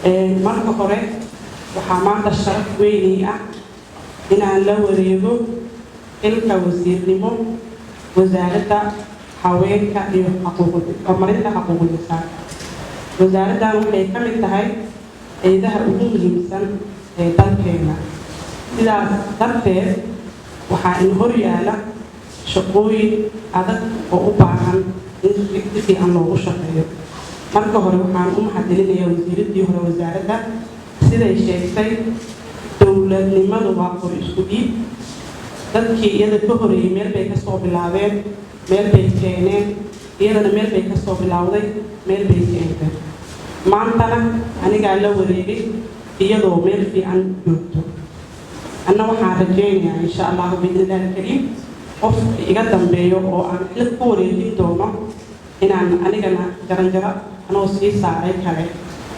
marka hore waxaa maanta sharaf weyn ah inaan la wareego xilka wasiirnimo wasaaradda haweenka iyo horumarinta xuquuqul insaanka. wasaaraddan waxay ka mid tahay hay'adaha ugu muhiimsan ee dalkeena. sidaas darteed waxaa in hor yaala shaqooyin adag oo u baahan in si fiican loogu shaqeeyo. marka hore waxaan u mahadcelinayaa wasiiraddii hore wasaaradda siday sheegtay dowladnimadu waa qor isku dhiib. dadkii iyada ka horeeyay meel bay kasoo bilaabeen, meel bay keeneen, iyadana meel bay kasoo bilowday, meel bay keentay. maantana anigaa la wareegay iyadoo meel fiican joogto. anna waxaan rajaynayaa insha allahu biidnillahi alkariim qof iga dambeeyo oo aan xil ku wareejin doono inaan anigana jaranjaro anoo sii saaray kale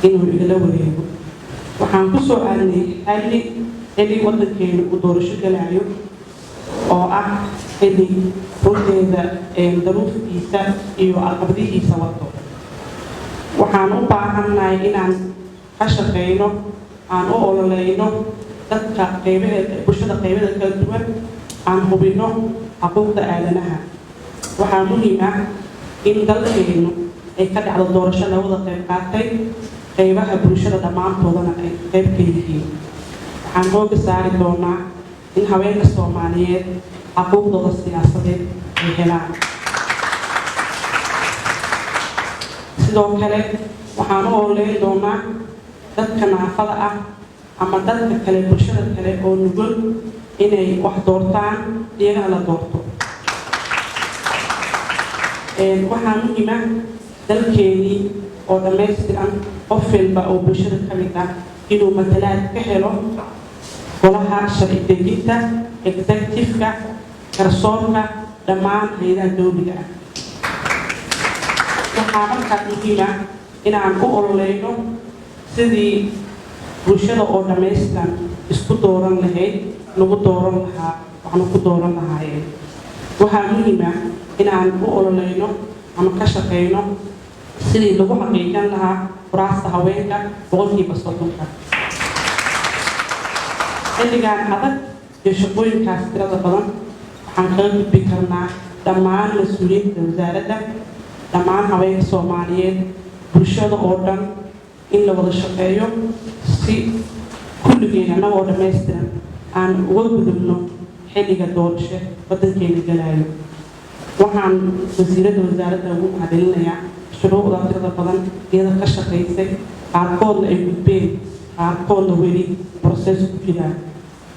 inuu igala wareego. waxaan ku soo aadnay xilli waddankeenu uu doorasho galaayo oo ah xilli runteeda daruuftiisa iyo caqabadihiisa wato. waxaan u baahannahay inaan ka shaqeyno, aan u ololeyno dadka bulshada qeybaheeda kala duwan, aan hubino xuquuqda aadanaha. waxaa muhiim ah in dalkeenu ay ka dhacdo doorasho lawada qayb qaatay, qeybaha bulshada dhammaantoodana ay qayb ka yihiin. waxaan hooga saari doonaa in haweenka Soomaaliyeed xuquuqdooda siyaasadeed ay helaan. sidoo kale waxaan u ololeyn doonaa dadka naafada ah ama dadka kale bulshada kale oo nugul inay wax doortaan iyagana la doorto. waxaa muhiim ah dalkeenii oo dhammaystiran qof walba oo bulshada ka mid ah inuu matalaad ka helo golaha sharci dejinta, executive-ka, garsoorka, dhammaan hay'adaha dowliga ah. waxaa markaas muhiim ah inaan u ololeyno sidii bulshada oo dhammaystiran isku dooran lahayd, lagu dooran lahaa, waxna ku dooran lahaayeen. waxaa muhiim ah inaan u ololeyno ama ka shaqeyno sidii lagu xaqiijin lahaa kuraasta haweenka 70%. xilligan adag iyo shaqooyinkaas tirada badan waxaan kaga gudbi karnaa dhammaan mas-uuliyiinta wasaaradda, dhammaan haweenka Soomaaliyeed, bulshada oo dhan in la wada shaqeeyo si kulligeena annagoo dhammaystiran aan uga gudubno xilliga doorasho waddankeena galaayo. waxaan wasiiradda wasaaradda ugu mahadcelinayaa shuruucda tirada badan iyada ka shaqaysay, qaarkoodna ay gudbeen, qaarkoodna weli process ku jiraan.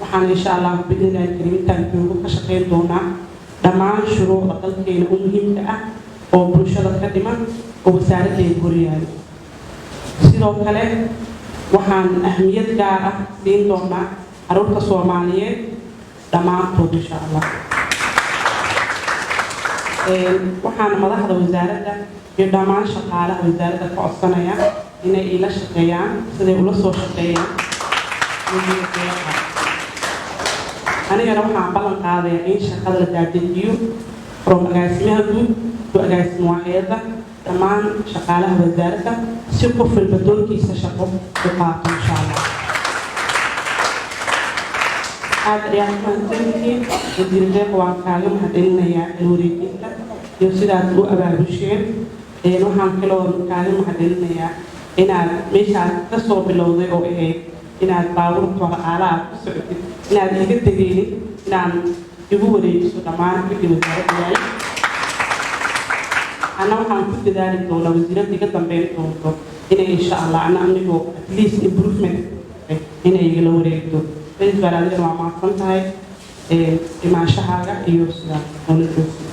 waxaan insha allah biidnillahi alkariim intaan joogo ka shaqeyn doonaa dhammaan shuruucda dalkeena u muhiimka ah oo bulshada ka dhiman oo wasaaraddeeda horyaalo. sidoo kale waxaan ahmiyad gaar ah siin doonaa carruurta Soomaaliyeed dhammaantood insha allah. waxaan madaxda wasaaradda iyo dhammaan shaqaalaha wasaaradda ka codsanaya inay ila shaqeeyaan siday ula soo shaqeeyaan. anigana waxaan ballan qaadayaa in shaqada la daadejiyo from agaasimaha guud to agaasimo waaxyada dhammaan shaqaalaha wasaaradda si qof walba doorkiisa shaqo u qaato insha allah. aad ayaan ku mahadsantihiin wasiirdeeq. waan kaaga mahadcelinayaa wareejinta iyo sidaad u abaabusheen. waxaan kaloo kaaga mahadcelinayaa inaad meeshaad ka soo bilowday oo ahayd inaad baabuurta aalaha ku socotid inaad iga tegeynin inaan igu wareejiso dhammaan wixii wasaaradda yahay. anna waxaan ku dadaali doonaa wasiiradda iga dambeyn doonto inay insha allah anigoo at least improvement inay igala wareegto. adigana waa mahadsan tahay imaanshahaaga iyo sidaa nolol joogto.